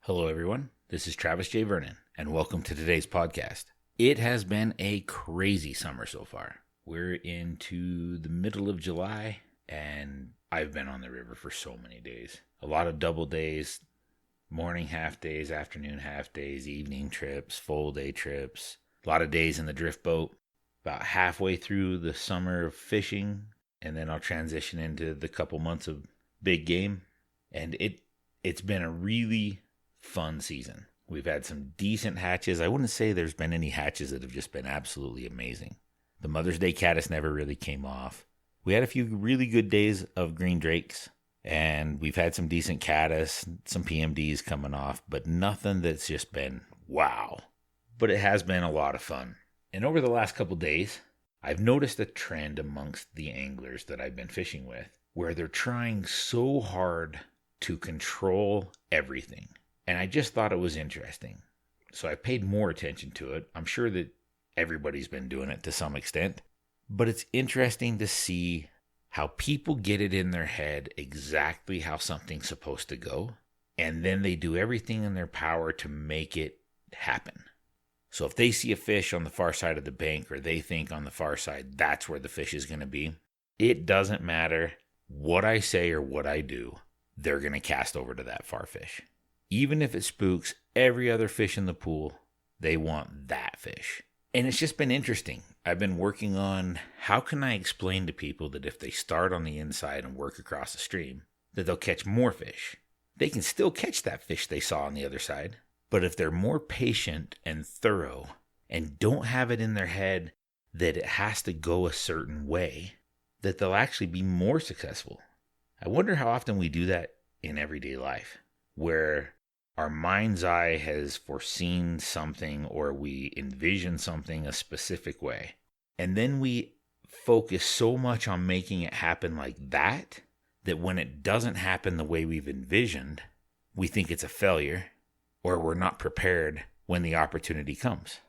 Hello, everyone. This is Travis J. Vernon, and welcome to today's podcast. It has been a crazy summer so far. We're into the middle of July, and I've been on the river for so many days. A lot of double days, morning half days, afternoon half days, evening trips, full day trips. A lot of days in the drift boat. About halfway through the summer of fishing, and then I'll transition into the couple months of big game. And it's been a really fun season. We've had some decent hatches. I wouldn't say there's been any hatches that have just been absolutely amazing. The Mother's Day caddis never really came off. We had a few really good days of green drakes, and we've had some decent caddis, some PMDs coming off, but nothing that's just been wow. But it has been a lot of fun. And over the last couple days, I've noticed a trend amongst the anglers that I've been fishing with, where they're trying so hard to control everything. And I just thought it was interesting. So I paid more attention to it. I'm sure that everybody's been doing it to some extent. But it's interesting to see how people get it in their head exactly how something's supposed to go. And then they do everything in their power to make it happen. So if they see a fish on the far side of the bank, or they think on the far side that's where the fish is going to be, it doesn't matter what I say or what I do. They're going to cast over to that far fish. Even if it spooks every other fish in the pool, they want that fish. And it's just been interesting. I've been working on how can I explain to people that if they start on the inside and work across the stream, that they'll catch more fish. They can still catch that fish they saw on the other side. But if they're more patient and thorough and don't have it in their head that it has to go a certain way, that they'll actually be more successful. I wonder how often we do that in everyday life, where our mind's eye has foreseen something or we envision something a specific way. And then we focus so much on making it happen like that when it doesn't happen the way we've envisioned, we think it's a failure or we're not prepared when the opportunity comes.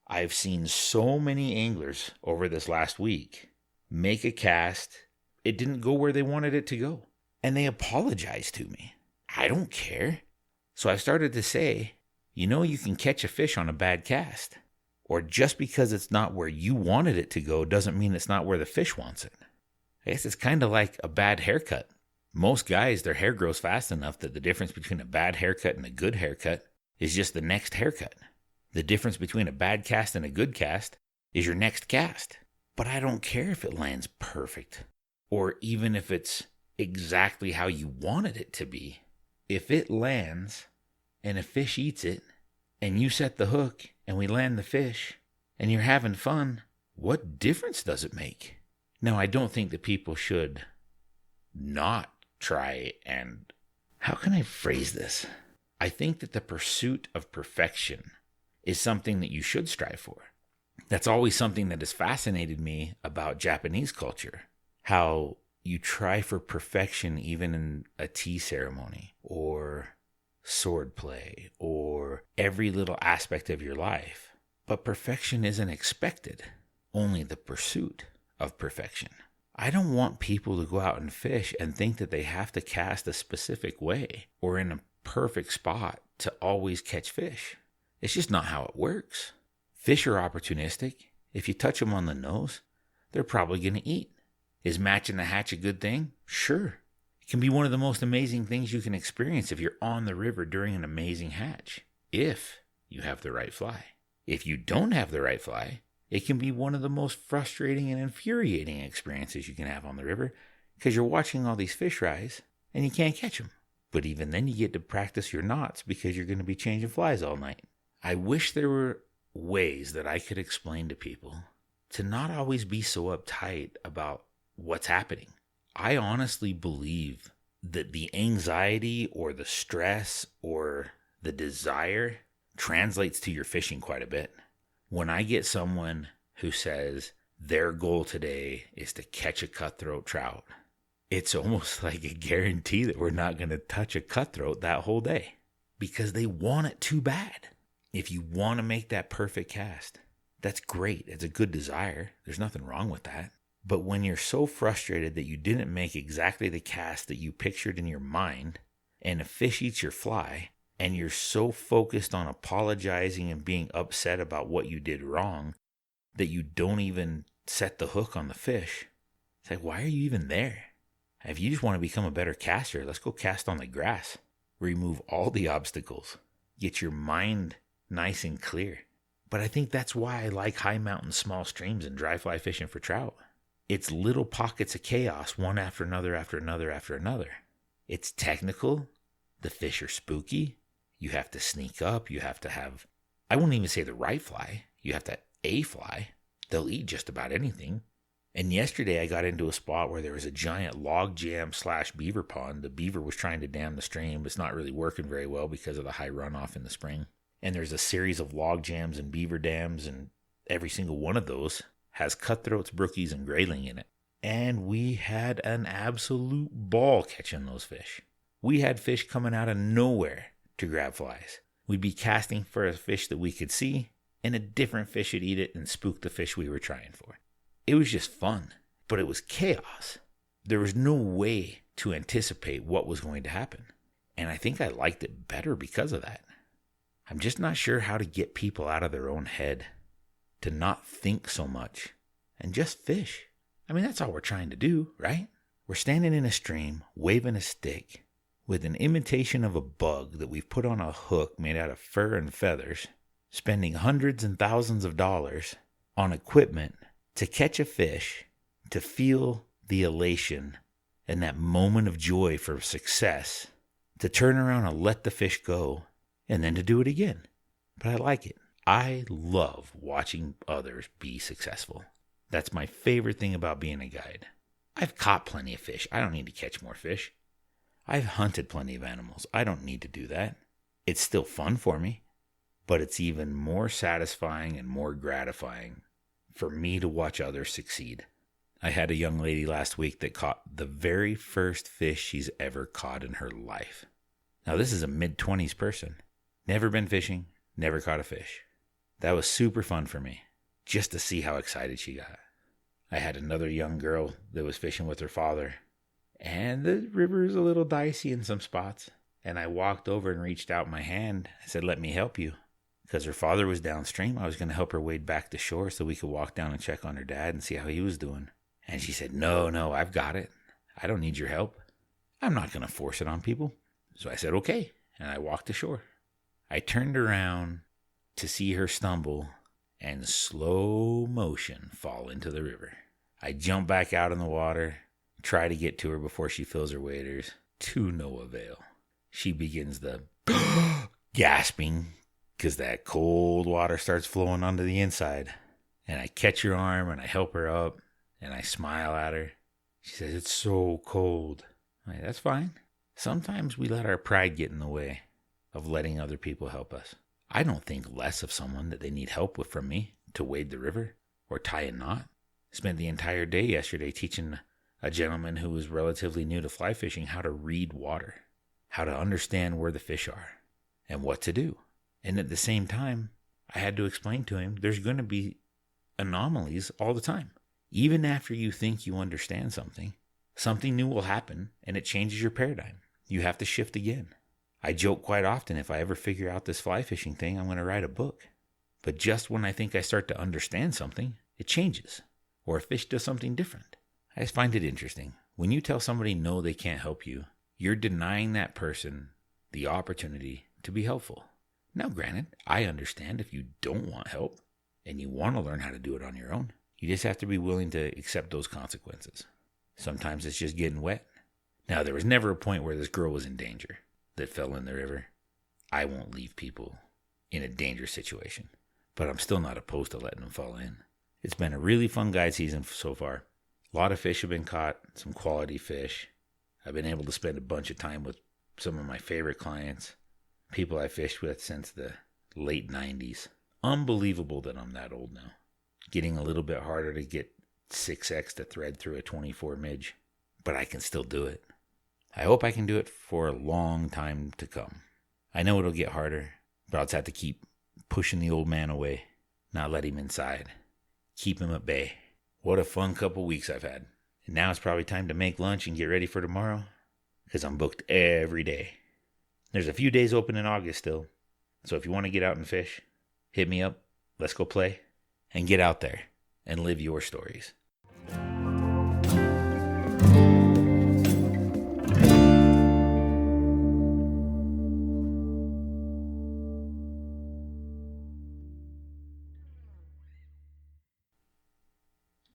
I've seen so many anglers over this last week make a cast. It didn't go where they wanted it to go. And they apologized to me. I don't care. So I started to say, you can catch a fish on a bad cast. Or just because it's not where you wanted it to go doesn't mean it's not where the fish wants it. I guess it's kind of like a bad haircut. Most guys, their hair grows fast enough that the difference between a bad haircut and a good haircut is just the next haircut. The difference between a bad cast and a good cast is your next cast. But I don't care if it lands perfect, or even if it's exactly how you wanted it to be. If it lands and a fish eats it, and you set the hook and we land the fish, and you're having fun, what difference does it make? Now, I don't think that people should not try and... How can I phrase this? I think that the pursuit of perfection is something that you should strive for. That's always something that has fascinated me about Japanese culture. How you try for perfection even in a tea ceremony or sword play or every little aspect of your life. But perfection isn't expected, only the pursuit of perfection. I don't want people to go out and fish and think that they have to cast a specific way or in a perfect spot to always catch fish. It's just not how it works. Fish are opportunistic. If you touch them on the nose, they're probably going to eat. Is matching the hatch a good thing? Sure. It can be one of the most amazing things you can experience if you're on the river during an amazing hatch, if you have the right fly. If you don't have the right fly, it can be one of the most frustrating and infuriating experiences you can have on the river because you're watching all these fish rise and you can't catch them. But even then you get to practice your knots because you're going to be changing flies all night. I wish there were ways that I could explain to people to not always be so uptight about what's happening. I honestly believe that the anxiety or the stress or the desire translates to your fishing quite a bit. When I get someone who says their goal today is to catch a cutthroat trout, it's almost like a guarantee that we're not going to touch a cutthroat that whole day because they want it too bad. If you want to make that perfect cast, that's great. It's a good desire. There's nothing wrong with that. But when you're so frustrated that you didn't make exactly the cast that you pictured in your mind, and a fish eats your fly, and you're so focused on apologizing and being upset about what you did wrong that you don't even set the hook on the fish. It's like, why are you even there? If you just want to become a better caster, let's go cast on the grass. Remove all the obstacles. Get your mind nice and clear. But I think that's why I like high mountain, small streams and dry fly fishing for trout. It's little pockets of chaos, one after another, after another, after another. It's technical. The fish are spooky. You have to sneak up. You have to have, I won't even say the right fly. You have to a fly. They'll eat just about anything. And yesterday I got into a spot where there was a giant log jam / beaver pond. The beaver was trying to dam the stream. It's not really working very well because of the high runoff in the spring. And there's a series of log jams and beaver dams, and every single one of those has cutthroats, brookies, and grayling in it. And we had an absolute ball catching those fish. We had fish coming out of nowhere to grab flies. We'd be casting for a fish that we could see, and a different fish would eat it and spook the fish we were trying for. It was just fun, but it was chaos. There was no way to anticipate what was going to happen. And I think I liked it better because of that. I'm just not sure how to get people out of their own head, to not think so much, and just fish. I mean, that's all we're trying to do, right? We're standing in a stream, waving a stick, with an imitation of a bug that we've put on a hook made out of fur and feathers, spending hundreds and thousands of dollars on equipment to catch a fish, to feel the elation and that moment of joy for success, to turn around and let the fish go, and then to do it again. But I like it. I love watching others be successful. That's my favorite thing about being a guide. I've caught plenty of fish. I don't need to catch more fish. I've hunted plenty of animals. I don't need to do that. It's still fun for me, but it's even more satisfying and more gratifying for me to watch others succeed. I had a young lady last week that caught the very first fish she's ever caught in her life. Now, this is a mid-20s person. Never been fishing, never caught a fish. That was super fun for me, just to see how excited she got. I had another young girl that was fishing with her father, and the river is a little dicey in some spots. And I walked over and reached out my hand. I said, "Let me help you." Because her father was downstream, I was going to help her wade back to shore so we could walk down and check on her dad and see how he was doing. And she said, No, I've got it. I don't need your help. I'm not going to force it on people. So I said, okay. And I walked ashore. I turned around to see her stumble and slow motion fall into the river. I jump back out in the water, try to get to her before she fills her waders, to no avail. She begins the gasping because that cold water starts flowing onto the inside. And I catch her arm and I help her up and I smile at her. She says, "It's so cold." I'm like, that's fine. Sometimes we let our pride get in the way of letting other people help us. I don't think less of someone that they need help with from me to wade the river or tie a knot. Spent the entire day yesterday teaching a gentleman who was relatively new to fly fishing how to read water, how to understand where the fish are and what to do. And at the same time, I had to explain to him there's going to be anomalies all the time. Even after you think you understand something, something new will happen and it changes your paradigm. You have to shift again. I joke quite often, if I ever figure out this fly fishing thing, I'm going to write a book. But just when I think I start to understand something, it changes. Or a fish does something different. I just find it interesting. When you tell somebody no, they can't help you, you're denying that person the opportunity to be helpful. Now, granted, I understand if you don't want help and you want to learn how to do it on your own. You just have to be willing to accept those consequences. Sometimes it's just getting wet. Now, there was never a point where this girl was in danger that fell in the river. I won't leave people in a dangerous situation, but I'm still not opposed to letting them fall in. It's been a really fun guide season so far. A lot of fish have been caught, some quality fish. I've been able to spend a bunch of time with some of my favorite clients, people I fished with since the late 90s. Unbelievable that I'm that old now. Getting a little bit harder to get 6X to thread through a 24 midge, but I can still do it. I hope I can do it for a long time to come. I know it'll get harder, but I'll just have to keep pushing the old man away, not let him inside, keep him at bay. What a fun couple weeks I've had. And now it's probably time to make lunch and get ready for tomorrow, because I'm booked every day. There's a few days open in August still. So if you want to get out and fish, hit me up. Let's go play and get out there and live your stories.